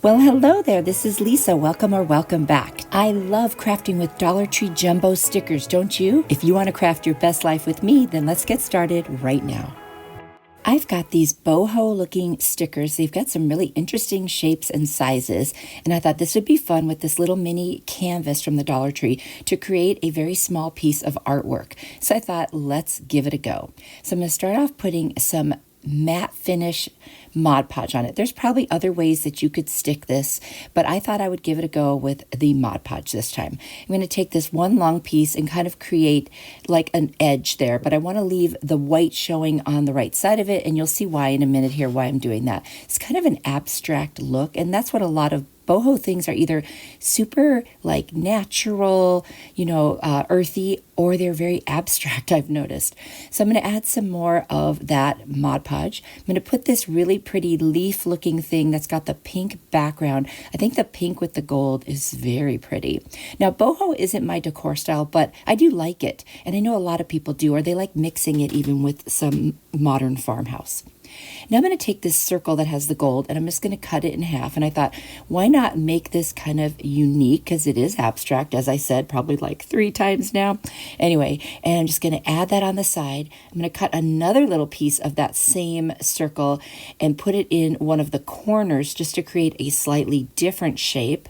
Well, hello there. This is Lisa. Welcome or welcome back. I love crafting with Dollar Tree jumbo stickers, don't you? If you want to craft your best life with me, then let's get started right now. I've got these boho looking stickers. They've got some really interesting shapes and sizes, and I thought this would be fun with this little mini canvas from the Dollar Tree to create a very small piece of artwork. So I thought, let's give it a go. So I'm going to start off putting some matte finish Mod Podge on it. There's probably other ways that you could stick this, but I thought I would give it a go with the Mod Podge this time. I'm going to take this one long piece and kind of create like an edge there, but I want to leave the white showing on the right side of it, and you'll see why in a minute here why I'm doing that. It's kind of an abstract look, and that's what a lot of boho things are, either super like natural, earthy, or they're very abstract, I've noticed. So I'm going to add some more of that Mod Podge. I'm going to put this really pretty leaf looking thing that's got the pink background. I think the pink with the gold is very pretty. Now, boho isn't my decor style, but I do like it. And I know a lot of people do, or they like mixing it even with some modern farmhouse. Now I'm going to take this circle that has the gold and I'm just going to cut it in half. And I thought, why not make this kind of unique, because it is abstract, as I said, probably like 3 times now. Anyway, and I'm just going to add that on the side. I'm going to cut another little piece of that same circle and put it in one of the corners just to create a slightly different shape.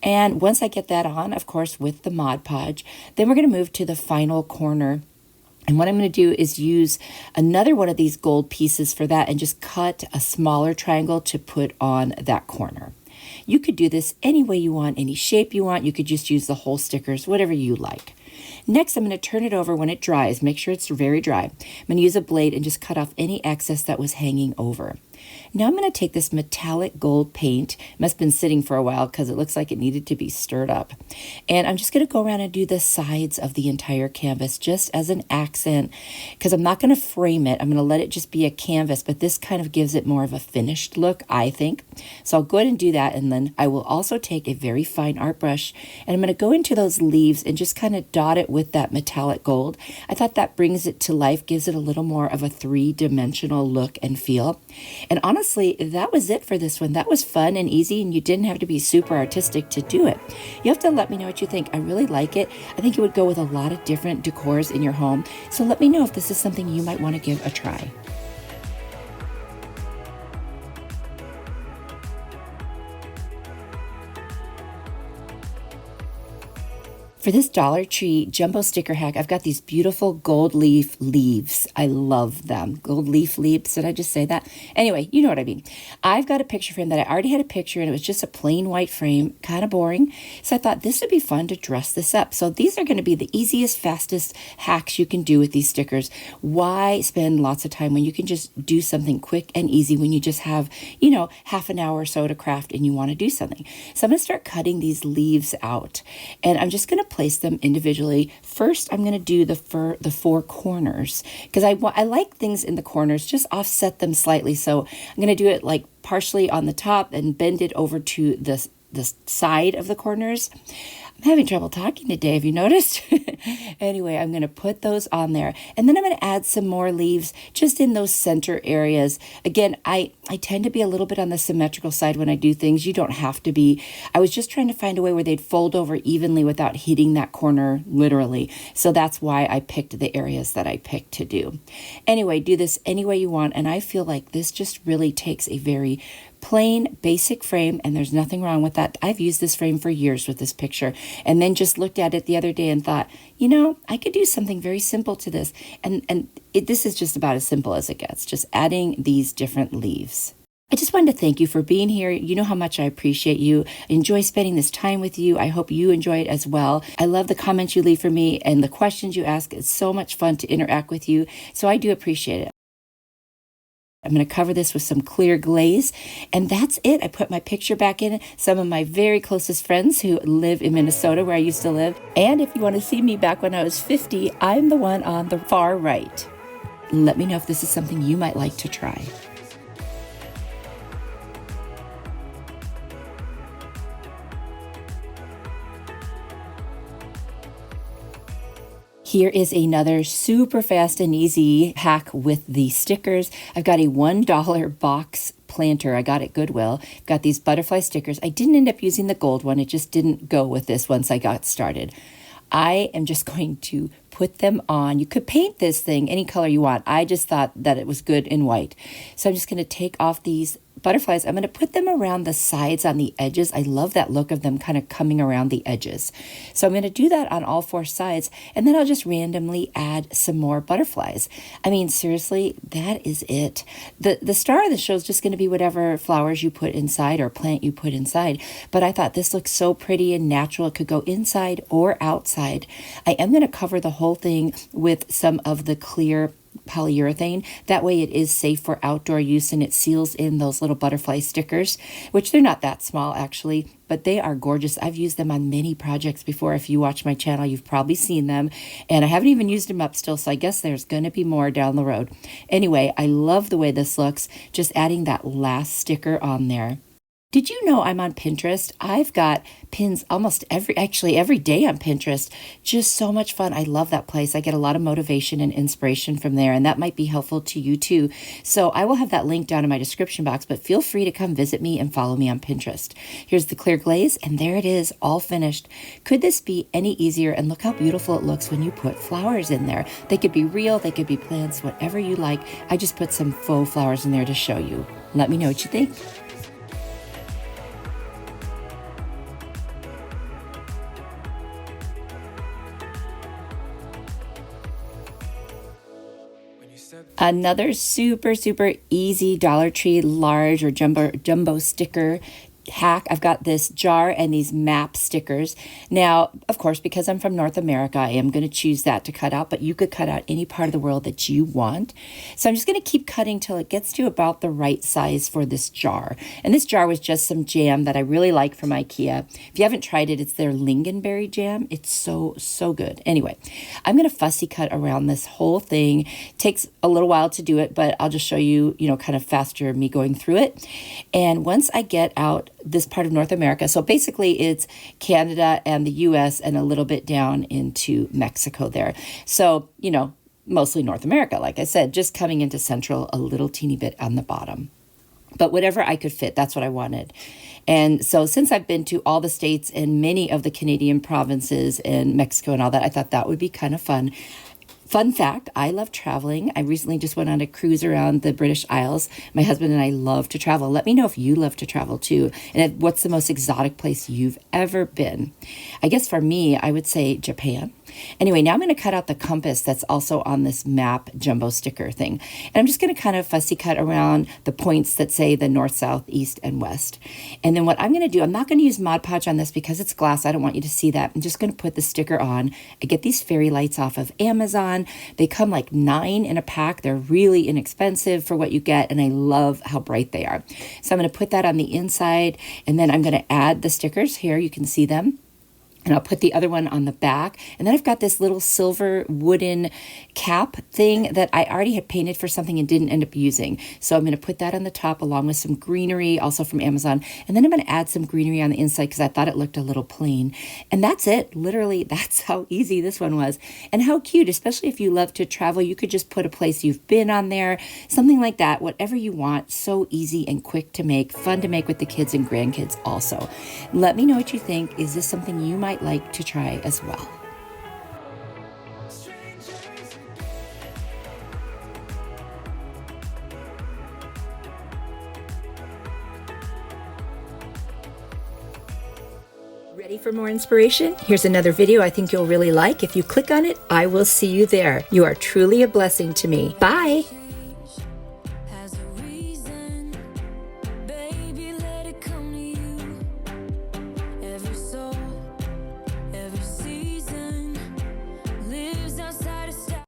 And once I get that on, of course, with the Mod Podge, then we're going to move to the final corner. And what I'm going to do is use another one of these gold pieces for that and just cut a smaller triangle to put on that corner. You could do this any way you want, any shape you want. You could just use the whole stickers, whatever you like. Next, I'm going to turn it over when it dries. Make sure it's very dry. I'm going to use a blade and just cut off any excess that was hanging over. Now I'm going to take this metallic gold paint. It must have been sitting for a while because it looks like it needed to be stirred up. And I'm just going to go around and do the sides of the entire canvas just as an accent, because I'm not going to frame it. I'm going to let it just be a canvas, but this kind of gives it more of a finished look, I think. So I'll go ahead and do that, and then I will also take a very fine art brush, and I'm going to go into those leaves and just kind of dot it with that metallic gold. I thought that brings it to life, gives it a little more of a 3-dimensional look and feel. And honestly, that was it for this one. That was fun and easy, and you didn't have to be super artistic to do it. You have to let me know what you think. I really like it. I think it would go with a lot of different decors in your home. So let me know if this is something you might want to give a try. For this Dollar Tree jumbo sticker hack, I've got these beautiful gold leaf leaves. I love them. Gold leaf leaves. Did I just say that? Anyway, you know what I mean. I've got a picture frame that I already had a picture, and it was just a plain white frame, kind of boring. So I thought this would be fun to dress this up. So these are going to be the easiest, fastest hacks you can do with these stickers. Why spend lots of time when you can just do something quick and easy when you just have, half an hour or so to craft and you want to do something? So I'm going to start cutting these leaves out, and I'm just going to place them individually. First, I'm going to do the 4 corners, because I like things in the corners, just offset them slightly. So I'm going to do it like partially on the top and bend it over to the side of the corners. I'm having trouble talking today, have you noticed? Anyway, I'm going to put those on there. And then I'm going to add some more leaves just in those center areas. Again, I tend to be a little bit on the symmetrical side when I do things. You don't have to be. I was just trying to find a way where they'd fold over evenly without hitting that corner literally. So that's why I picked the areas that I picked to do. Anyway, do this any way you want. And I feel like this just really takes a very plain basic frame, and there's nothing wrong with that. I've used this frame for years with this picture, and then just looked at it the other day and thought, I could do something very simple to this. And this is just about as simple as it gets, just adding these different leaves. I just wanted to thank you for being here. You know how much I appreciate you. I enjoy spending this time with you. I hope you enjoy it as well. I love the comments you leave for me and the questions you ask. It's so much fun to interact with you. So I do appreciate it. I'm going to cover this with some clear glaze, and that's it. I put my picture back in. Some of my very closest friends who live in Minnesota, where I used to live. And if you want to see me back when I was 50, I'm the one on the far right. Let me know if this is something you might like to try. Here is another super fast and easy hack with the stickers. I've got a $1 box planter I got at Goodwill. Got these butterfly stickers. I didn't end up using the gold one. It just didn't go with this once I got started. I am just going to put them on. You could paint this thing any color you want. I just thought that it was good in white. So I'm just going to take off these butterflies. I'm going to put them around the sides on the edges. I love that look of them kind of coming around the edges. So I'm going to do that on all 4 sides, and then I'll just randomly add some more butterflies. I mean, seriously, that is it. The star of the show is just going to be whatever flowers you put inside or plant you put inside. But I thought this looks so pretty and natural. It could go inside or outside. I am going to cover the whole thing with some of the clear polyurethane. That way it is safe for outdoor use, and it seals in those little butterfly stickers, which they're not that small actually, but they are gorgeous. I've used them on many projects before. If you watch my channel, you've probably seen them, and I haven't even used them up still, so I guess there's going to be more down the road. Anyway, I love the way this looks, just adding that last sticker on there. Did you know I'm on Pinterest? I've got pins almost every day on Pinterest. Just so much fun. I love that place. I get a lot of motivation and inspiration from there, and that might be helpful to you too. So I will have that link down in my description box, but feel free to come visit me and follow me on Pinterest. Here's the clear glaze, and there it is, all finished. Could this be any easier? And look how beautiful it looks when you put flowers in there. They could be real, they could be plants, whatever you like. I just put some faux flowers in there to show you. Let me know what you think. Another super easy Dollar Tree large or jumbo sticker hack. I've got this jar and these map stickers. Now, of course, because I'm from North America, I am going to choose that to cut out, but you could cut out any part of the world that you want. So I'm just going to keep cutting till it gets to about the right size for this jar. And this jar was just some jam that I really like from IKEA. If you haven't tried it, it's their lingonberry jam. It's so good. Anyway, I'm going to fussy cut around this whole thing. It takes a little while to do it, but I'll just show you, kind of faster me going through it. And once I get out this part of North America, so basically it's Canada and the US and a little bit down into Mexico there. So, mostly North America, like I said, just coming into Central a little teeny bit on the bottom. But whatever I could fit, that's what I wanted. And so since I've been to all the states and many of the Canadian provinces and Mexico and all that, I thought that would be kind of fun. Fun fact, I love traveling. I recently just went on a cruise around the British Isles. My husband and I love to travel. Let me know if you love to travel too. And what's the most exotic place you've ever been? I guess for me, I would say Japan. Anyway, now I'm going to cut out the compass that's also on this map jumbo sticker thing. And I'm just going to kind of fussy cut around the points that say the north, south, east, and west. And then what I'm going to do, I'm not going to use Mod Podge on this because it's glass. I don't want you to see that. I'm just going to put the sticker on. I get these fairy lights off of Amazon. They come like 9 in a pack. They're really inexpensive for what you get, and I love how bright they are. So I'm going to put that on the inside, and then I'm going to add the stickers. Here you can see them. And I'll put the other one on the back. And then I've got this little silver wooden cap thing that I already had painted for something and didn't end up using. So I'm going to put that on the top along with some greenery, also from Amazon. And then I'm going to add some greenery on the inside because I thought it looked a little plain. And that's it. Literally, that's how easy this one was. And how cute, especially if you love to travel. You could just put a place you've been on there, something like that, whatever you want. So easy and quick to make, fun to make with the kids and grandkids also. Let me know what you think. Is this something you might like to try as well? Ready for more inspiration? Here's another video I think you'll really like. If you click on it, I will see you there. You are truly a blessing to me. Bye.